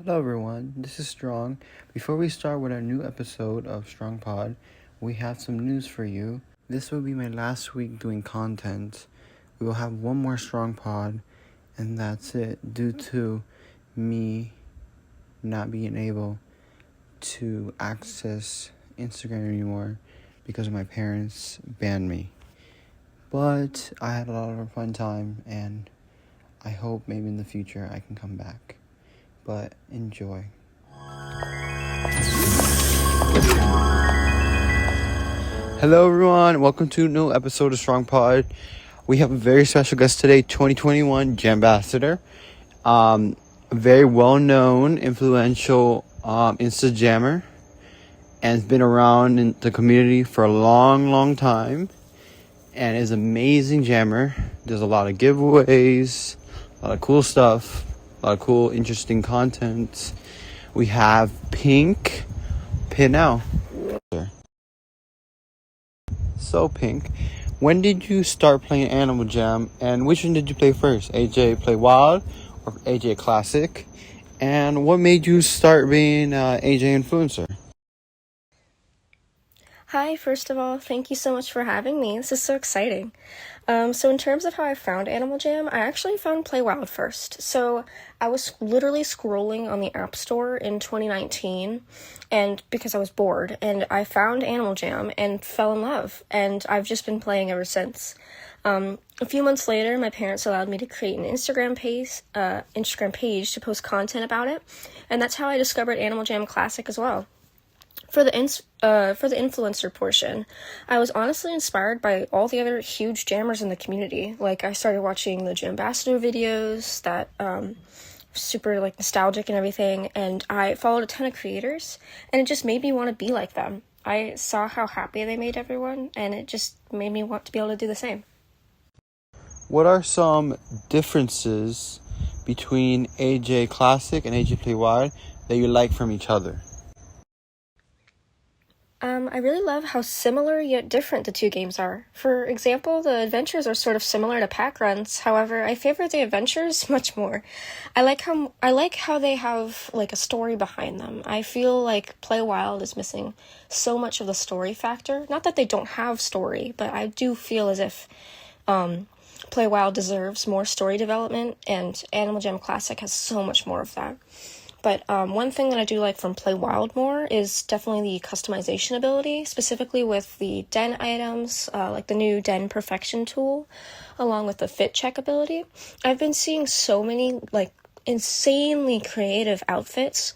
Hello everyone, this is Strong. Before we start with our new episode of Strongpod, we have some news for you. This will be my last week doing content. We will have one more Strongpod, and that's it, due to me not being able to access Instagram anymore because my parents banned me. But I had a lot of a fun time, and I hope maybe in the future I can come back. But enjoy. Hello everyone, welcome to a new episode of Strong Pod. We have a very special guest today, 2021 Jambassador. A very well-known, influential Insta jammer, and has been around in the community for a long time, and is an amazing jammer. Does a lot of giveaways, a lot of cool stuff, a lot of cool, interesting content. We have Pinkpinel. So Pink, when did you start playing Animal Jam, and which one did you play first? AJ Play Wild or AJ Classic? And what made you start being AJ influencer? Hi, first of all, thank you so much for having me. This is so exciting. So in terms of how I found Animal Jam, I actually found Play Wild first. So I was literally scrolling on the App Store in 2019, and because I was bored, and I found Animal Jam and fell in love, and I've just been playing ever since. A few months later, my parents allowed me to create an Instagram page to post content about it, and that's how I discovered Animal Jam Classic as well. For the influencer portion, I was honestly inspired by all the other huge jammers in the community. Like, I started watching the Jambassador videos that super nostalgic and everything, and I followed a ton of creators, and it just made me want to be like them. I saw how happy they made everyone, and it just made me want to be able to do the same. What are some differences between AJ Classic and AJ Play Wild that you like from each other? I really love how similar yet different the two games are. For example, the adventures are sort of similar to pack runs. However, I favor the adventures much more. I like how they have a story behind them. I feel like Play Wild is missing so much of the story factor. Not that they don't have story, but I do feel as if Play Wild deserves more story development, and Animal Jam Classic has so much more of that. But one thing that I do like from Play Wild more is definitely the customization ability, specifically with the den items, like the new den perfection tool, along with the fit check ability. I've been seeing so many insanely creative outfits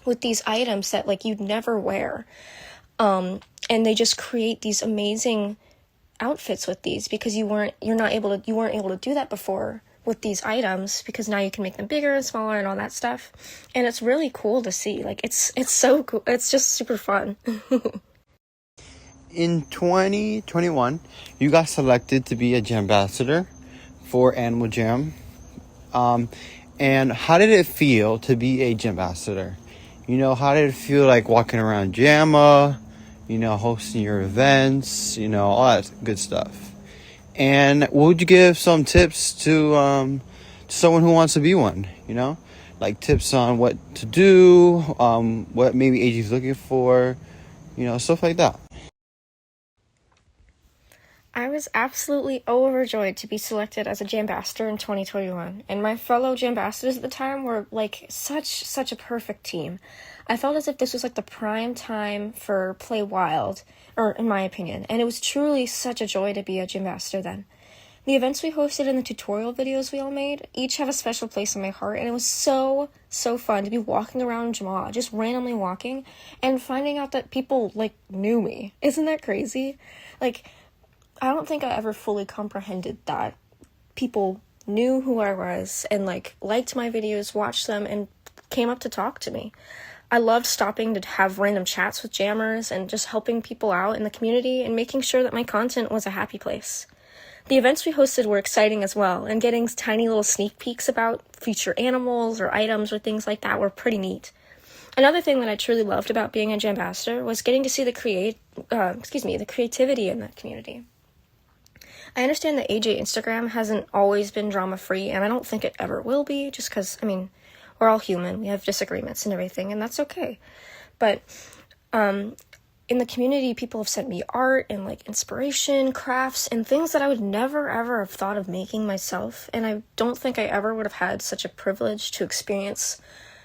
with these items that you'd never wear. And they just create these amazing outfits with these because you weren't able to do that before with these items, because now you can make them bigger and smaller and all that stuff, and it's really cool to see. It's so cool. It's just super fun. In 2021, you got selected to be a Jambassador for Animal Jam. And how did it feel to be a Jambassador? How did it feel like walking around Jamma, hosting your events, all that good stuff? And would you give some tips to someone who wants to be one, like tips on what to do, what maybe AJ is looking for, stuff like that? I was absolutely overjoyed to be selected as a Jambassador in 2021, and my fellow Jambassadors at the time were such a perfect team. I felt as if this was the prime time for Play Wild, or in my opinion, and it was truly such a joy to be a Jambassador then. The events we hosted and the tutorial videos we all made each have a special place in my heart, and it was so fun to be walking around Jamma, just randomly walking, and finding out that people knew me. Isn't that crazy? I don't think I ever fully comprehended that people knew who I was and liked my videos, watched them, and came up to talk to me. I loved stopping to have random chats with jammers and just helping people out in the community and making sure that my content was a happy place. The events we hosted were exciting as well, and getting tiny little sneak peeks about future animals or items or things like that were pretty neat. Another thing that I truly loved about being a Jambassador was getting to see the creativity in that community. I understand that AJ Instagram hasn't always been drama-free, and I don't think it ever will be, just because, we're all human. We have disagreements and everything, and that's okay. But in the community, people have sent me art and like inspiration, crafts, and things that I would never ever have thought of making myself. And I don't think I ever would have had such a privilege to experience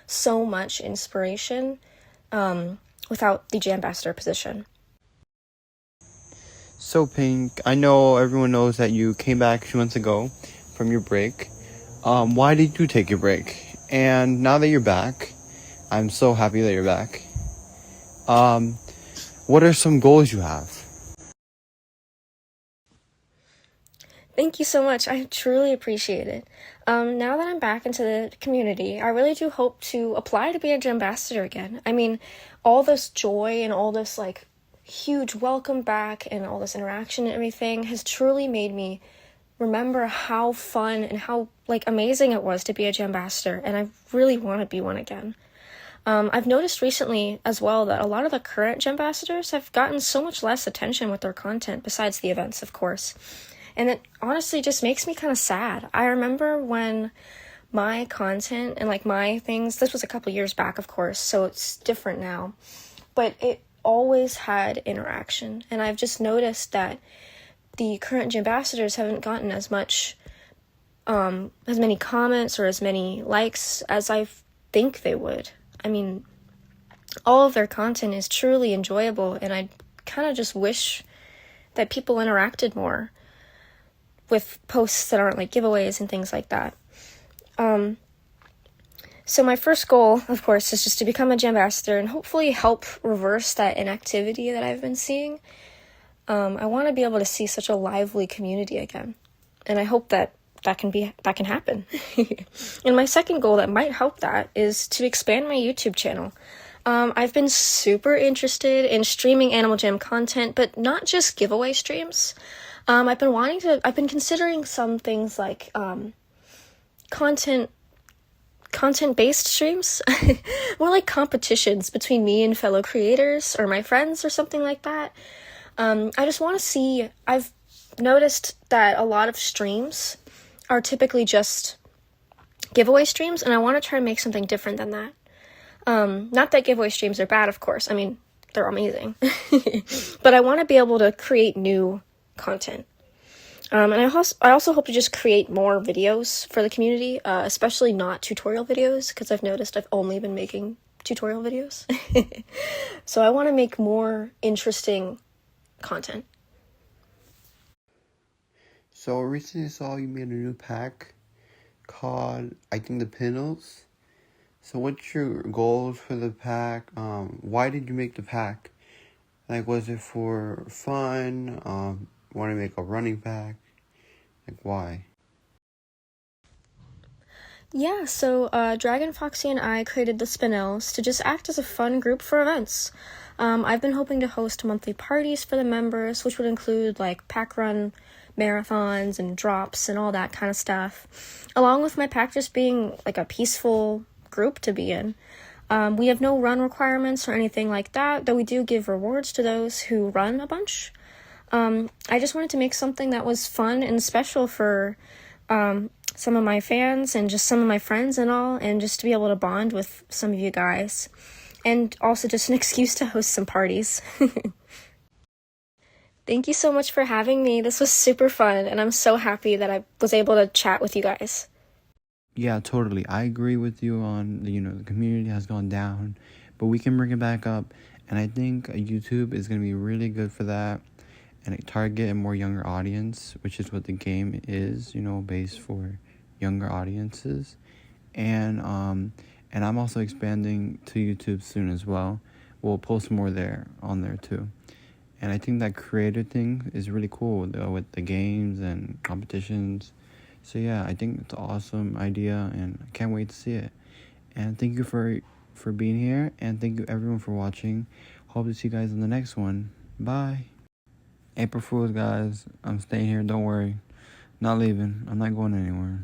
so much inspiration without the Jambassador position. So Pink, I know everyone knows that you came back a few months ago from your break. Why did you take your break? And now that you're back, I'm so happy that you're back. What are some goals you have? Thank you so much. I truly appreciate it. Now that I'm back into the community, I really do hope to apply to be a Jambassador again. I mean, all this joy and all this like huge welcome back and all this interaction and everything has truly made me remember how fun and how like amazing it was to be a Jambassador, and I really want to be one again. I've noticed recently as well that a lot of the current Jambassadors have gotten so much less attention with their content, besides the events, of course. And it honestly just makes me kind of sad. I remember when my content and like my things, this was a couple years back, of course, so it's different now, but it always had interaction. And I've just noticed that the current Jambassadors haven't gotten as many comments or as many likes as I think they would. I mean, all of their content is truly enjoyable, and I kind of just wish that people interacted more with posts that aren't like giveaways and things like that. So my first goal, of course, is just to become a Jambassador and hopefully help reverse that inactivity that I've been seeing. I want to be able to see such a lively community again, and I hope that can happen. And my second goal that might help that is to expand my YouTube channel. I've been super interested in streaming Animal Jam content, but not just giveaway streams. I've been considering some things like content-based streams, more like competitions between me and fellow creators or my friends or something like that. I just want to see, I've noticed that a lot of streams are typically just giveaway streams, and I want to try to make something different than that. Not that giveaway streams are bad, of course. I mean, they're amazing. But I want to be able to create new content. And I also hope to just create more videos for the community, especially not tutorial videos, because I've noticed I've only been making tutorial videos. So I want to make more interesting content. So I recently saw you made a new pack called, I think, the Pinels. So what's your goals for the pack? Why did you make the pack? Like, was it for fun? Want to make a running pack? Like, why? Yeah, so Dragon Foxy and I created the Spinels to just act as a fun group for events. I've been hoping to host monthly parties for the members, which would include like pack run marathons and drops and all that kind of stuff, along with my pack just being like a peaceful group to be in. We have no run requirements or anything like that, though we do give rewards to those who run a bunch. I just wanted to make something that was fun and special for some of my fans and just some of my friends and all, and just to be able to bond with some of you guys, and also just an excuse to host some parties. Thank you so much for having me. This was super fun, and I'm so happy that I was able to chat with you guys. Yeah, totally. I agree with you on, the community has gone down, but we can bring it back up. And I think YouTube is going to be really good for that, and target a more younger audience, which is what the game is, based for younger audiences. And I'm also expanding to YouTube soon as well. We'll post more on there too. And I think that creator thing is really cool with the games and competitions. So yeah, I think it's an awesome idea, and I can't wait to see it. And thank you for being here, and thank you everyone for watching. Hope to see you guys in the next one. Bye. April Fools, guys. I'm staying here, don't worry. Not leaving. I'm not going anywhere.